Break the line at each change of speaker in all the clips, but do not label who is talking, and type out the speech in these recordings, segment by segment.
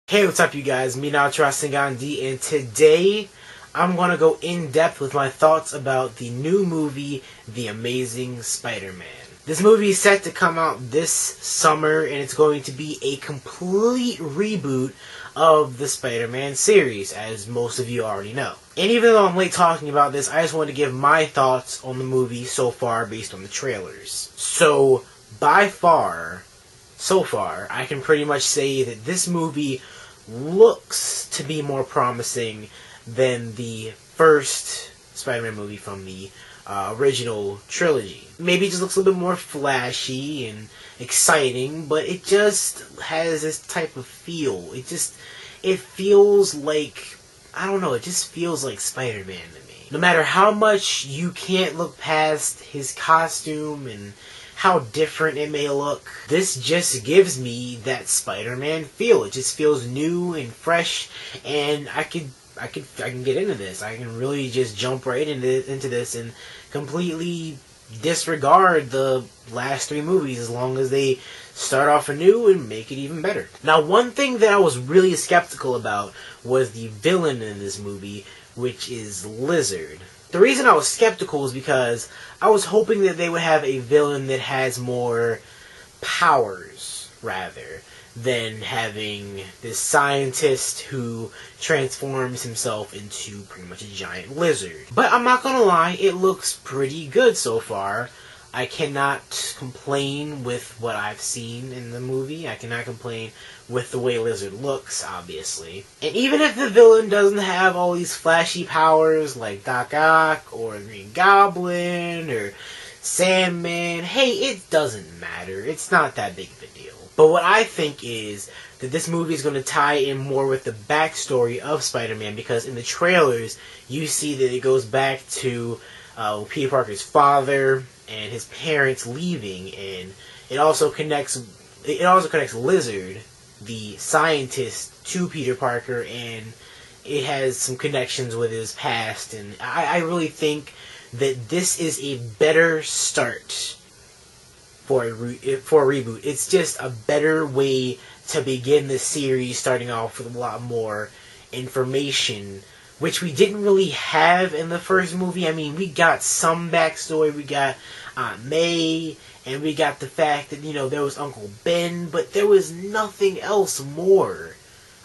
Hey, what's up, you guys? Me now, Trusting Gandhi, and today I'm gonna go in depth with my thoughts about the new movie, The Amazing Spider-Man. This movie is set to come out this summer, and it's going to be a complete reboot of the Spider-Man series, as most of you already know. And even though I'm late talking about this, I just want to give my thoughts on the movie so far based on the trailers. So far, I can pretty much say that this movie looks to be more promising than the first Spider-Man movie from the original trilogy. Maybe it just looks a little bit more flashy and exciting, but it just has this type of feel. It feels like, I don't know, it just feels like Spider-Man to me. No matter how much you can't look past his costume and how different it may look, this just gives me that Spider-Man feel. It just feels new and fresh, and I can get into this. I can really just jump right into this and completely disregard the last three movies as long as they start off anew and make it even better. Now, one thing that I was really skeptical about was the villain in this movie, which is Lizard. The reason I was skeptical is because I was hoping that they would have a villain that has more powers, rather than having this scientist who transforms himself into pretty much a giant lizard. But I'm not gonna lie, it looks pretty good so far. I cannot complain with what I've seen in the movie. I cannot complain with the way Lizard looks, obviously. And even if the villain doesn't have all these flashy powers like Doc Ock or Green Goblin or Sandman, hey, it doesn't matter. It's not that big of a deal. But what I think is that this movie is going to tie in more with the backstory of Spider-Man, because in the trailers you see that it goes back to Peter Parker's father and his parents leaving, and it also connects Lizard, the scientist, to Peter Parker, and it has some connections with his past, and I really think that this is a better start for a reboot. It's just a better way to begin the series, starting off with a lot more information, which we didn't really have in the first movie. I mean, we got some backstory. We got Aunt May, and we got the fact that, there was Uncle Ben, but there was nothing else more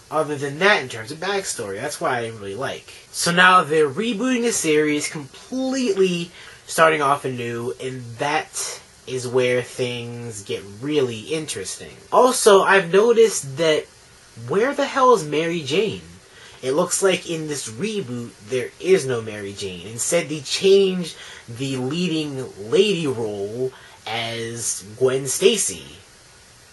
other than that in terms of backstory. That's why I didn't really like. So now they're rebooting the series, completely starting off anew, and that is where things get really interesting. Also, I've noticed that where the hell is Mary Jane? It looks like in this reboot, there is no Mary Jane. Instead, they changed the leading lady role as Gwen Stacy.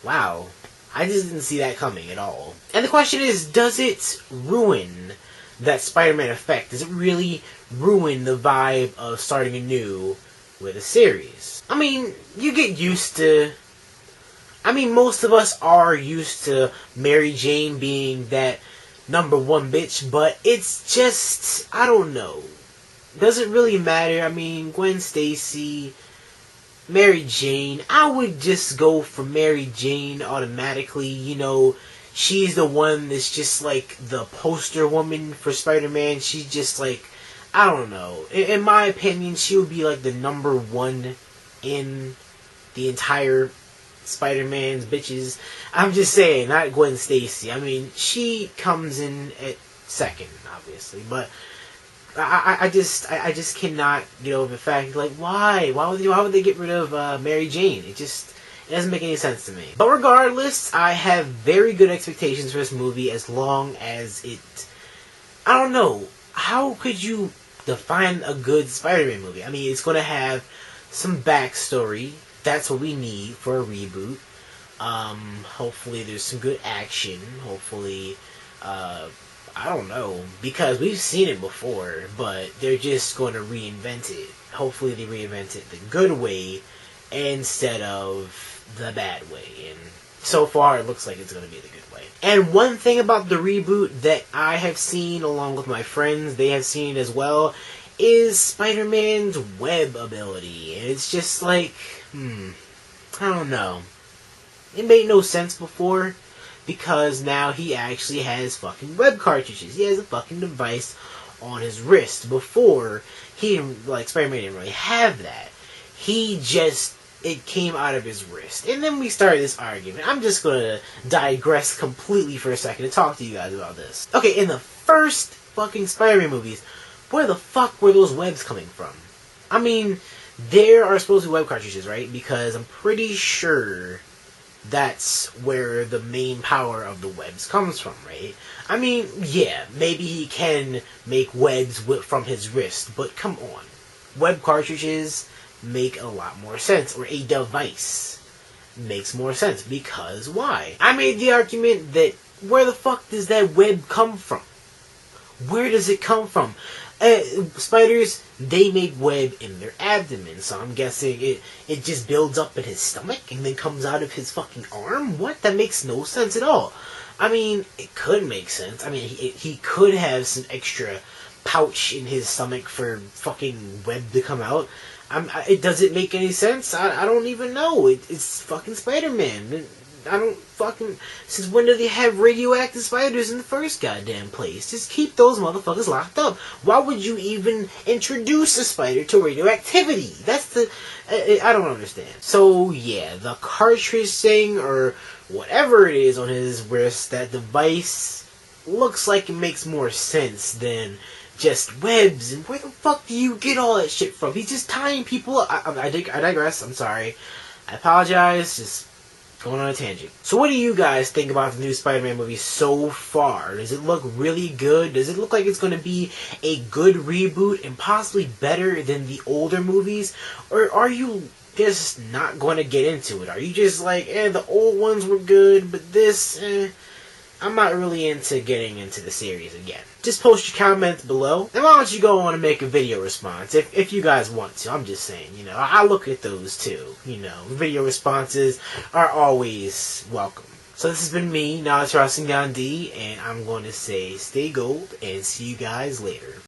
Wow. I just didn't see that coming at all. And the question is, does it ruin that Spider-Man effect? Does it really ruin the vibe of starting anew with a series? I mean, you get used to... most of us are used to Mary Jane being that number one bitch, but it's just, I don't know. Does it really matter? Gwen Stacy, Mary Jane, I would just go for Mary Jane automatically. She's the one that's just like the poster woman for Spider-Man. She's just like, I don't know. In my opinion, she would be like the number one in the entire Spider-Man's bitches. I'm just saying, not Gwen Stacy. She comes in at second, obviously, but I just cannot get over the fact, like, why would they get rid of Mary Jane? It doesn't make any sense to me. But regardless, I have very good expectations for this movie, as long as I don't know, how could you define a good Spider-Man movie? It's going to have some backstory. That's what we need for a reboot. Hopefully there's some good action. Hopefully, I don't know, because we've seen it before, but they're just going to reinvent it. Hopefully they reinvent it the good way instead of the bad way. And so far, it looks like it's going to be the good way. And one thing about the reboot that I have seen, along with my friends, they have seen it as well, is Spider-Man's web ability. And it's just like, I don't know. It made no sense before. because now he actually has fucking web cartridges. He has a fucking device on his wrist. Before, he didn't, like, Spider-Man didn't really have that. He just, it came out of his wrist. And then we started this argument. I'm just gonna digress completely for a second to talk to you guys about this. Okay, in the first fucking Spider-Man movies, where the fuck were those webs coming from? I mean, there are supposed to be web cartridges, right? Because I'm pretty sure that's where the main power of the webs comes from, right? I mean, yeah, maybe he can make webs from his wrist, but come on. Web cartridges make a lot more sense, or a device makes more sense, because why? I made the argument that where the fuck does that web come from? Where does it come from? Spiders, they make web in their abdomen, so I'm guessing it just builds up in his stomach and then comes out of his fucking arm? What? That makes no sense at all. I mean, it could make sense. I mean, he could have some extra pouch in his stomach for fucking web to come out. It doesn't make any sense. I don't even know. It's fucking Spider-Man. I don't fucking... Since when do they have radioactive spiders in the first goddamn place? Just keep those motherfuckers locked up. Why would you even introduce a spider to radioactivity? That's the... I don't understand. So, yeah, the cartridge thing, or whatever it is on his wrist, that device looks like it makes more sense than just webs. And where the fuck do you get all that shit from? He's just tying people up. I digress. I'm sorry. I apologize. Just going on a tangent. So what do you guys think about the new Spider-Man movie so far? Does it look really good? Does it look like it's going to be a good reboot and possibly better than the older movies? Or are you just not going to get into it? Are you just like, the old ones were good, but this, I'm not really into getting into the series again. Just post your comments below, and why don't you go on and make a video response if you guys want to. I'm just saying, I look at those too. Video responses are always welcome. So this has been me, Knowledge Crossing Down D, and I'm going to say stay gold and see you guys later.